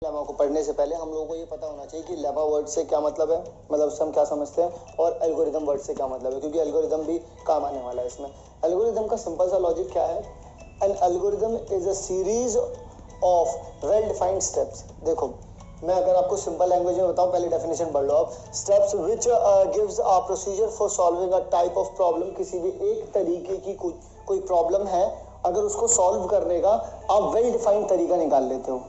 Lemma को पढ़ने से पहले हम लोगों को ये पता होना चाहिए कि लेमा वर्ड से क्या मतलब है, मतलब उससे हम क्या समझते हैं, और एल्गोरिदम वर्ड से क्या मतलब है, क्योंकि एल्गोरिदम भी काम आने वाला है इसमें। एल्गोरिदम का सिंपल सा लॉजिक क्या है? N algorithm is a series of well defined steps. देखो, मैं अगर आपको सिंपल लैंग्वेज में बताऊं, पहले डेफिनेशन पढ़ लो आप। Steps which gives a procedure for solving a type of problem. किसी भी एक तरीके की कोई प्रॉब्लम है, अगर उसको सॉल्व करने का आप वेल डिफाइंड तरीका निकाल लेते हो।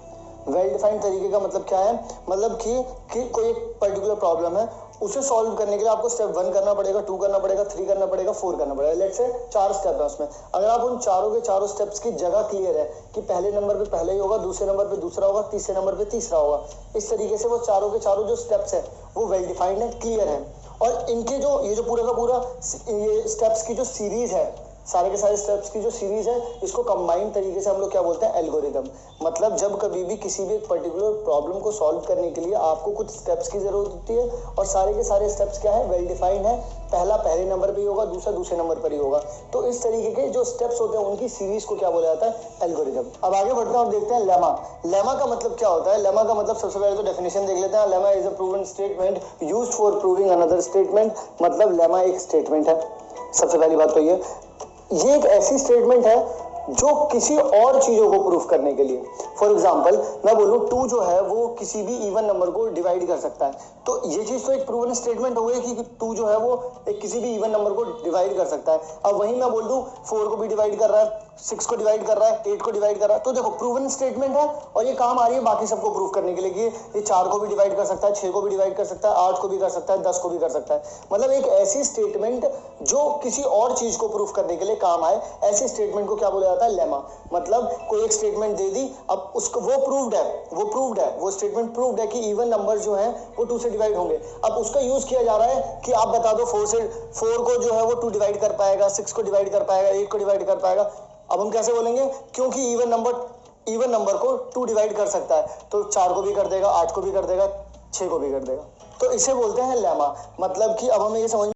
वेल डिफाइंड तरीके का मतलब क्या है? मतलब कि कोई एक पर्टिकुलर प्रॉब्लम है, उसे सॉल्व करने के लिए आपको स्टेप 1 करना पड़ेगा, 2 करना पड़ेगा, 3 करना पड़ेगा, 4 करना पड़ेगा। लेट्स से 4 स्टेप है उसमें। अगर आप उन चारों के चारों स्टेप्स की जगह क्लियर है कि पहले नंबर पे पहले ही होगा, दूसरे नंबर पे दूसरा होगा, तीसरे नंबर पे तीसरा होगा, इस तरीके से वो चारों के चारों जो स्टेप्स है वो वेल डिफाइंड है, क्लियर है। और इनके जो ये जो पूरा का पूरा ये स्टेप्स की जो सीरीज है, सारे के सारे स्टेप्स की जो सीरीज है, इसको कंबाइंड तरीके से हम लोग क्या बोलते हैं? एल्गोरिदम। मतलब जब कभी भी किसी भी एक पर्टिकुलर प्रॉब्लम को सॉल्व करने के लिए आपको कुछ स्टेप्स की जरूरत होती है, और सारे के सारे स्टेप्स क्या है? वेल डिफाइंड है। पहला पहले नंबर पे ही होगा, दूसरा दूसरे नंबर पर ही होगा। तो इस तरीके के जो स्टेप्स होते हैं उनकी सीरीज को क्या बोला जाता है? एल्गोरिदम। अब आगे बढ़ते हैं और देखते हैं लेमा। लेमा का मतलब क्या होता है? लेमा का मतलब सबसे पहले तो डेफिनेशन देख लेते हैं। Lemma is a proven statement used for proving another statement. मतलब लेमा एक स्टेटमेंट है, सबसे पहली बात तो ये एक ऐसी स्टेटमेंट है जो किसी और चीजों को प्रूफ करने के लिए, फॉर एग्जाम्पल मैं बोलूं 2 जो है वो किसी भी इवन नंबर को डिवाइड कर सकता है, तो ये चीज तो एक प्रूवन स्टेटमेंट हो गई कि 2 जो है वो एक किसी भी इवन नंबर को डिवाइड कर सकता है। अब वहीं मैं बोल दूं 4 को भी डिवाइड कर रहा है, 6 को डिवाइड कर रहा है, 8 को डिवाइड कर रहा है, तो देखो प्रूवन स्टेटमेंट है और ये काम आ रही है बाकी सबको प्रूफ करने के लिए कि ये 4 को भी डिवाइड कर सकता है, 6 को भी डिवाइड कर सकता है, 8 को भी कर सकता है, 10 को भी कर सकता है। मतलब एक ऐसी स्टेटमेंट जो किसी और चीज को प्रूफ करने के लिए काम आए, ऐसी स्टेटमेंट को क्या बोला जाता है? लेमा। मतलब कोई एक स्टेटमेंट दे दी, अब उसको वो प्रूव्ड है, वो स्टेटमेंट प्रूव्ड है कि इवन नंबर जो है वो 2 से डिवाइड होंगे। अब उसका यूज किया जा रहा है कि आप बता दो 4 को जो है वो 2 डिवाइड कर पाएगा, 6 को डिवाइड कर पाएगा, 8 को डिवाइड कर पाएगा। अब हम कैसे बोलेंगे? क्योंकि इवन नंबर को 2 डिवाइड कर सकता है, तो 4 को भी कर देगा, 8 को भी कर देगा, 6 को भी कर देगा। तो इसे बोलते हैं लेमा। मतलब कि अब हमें ये समझ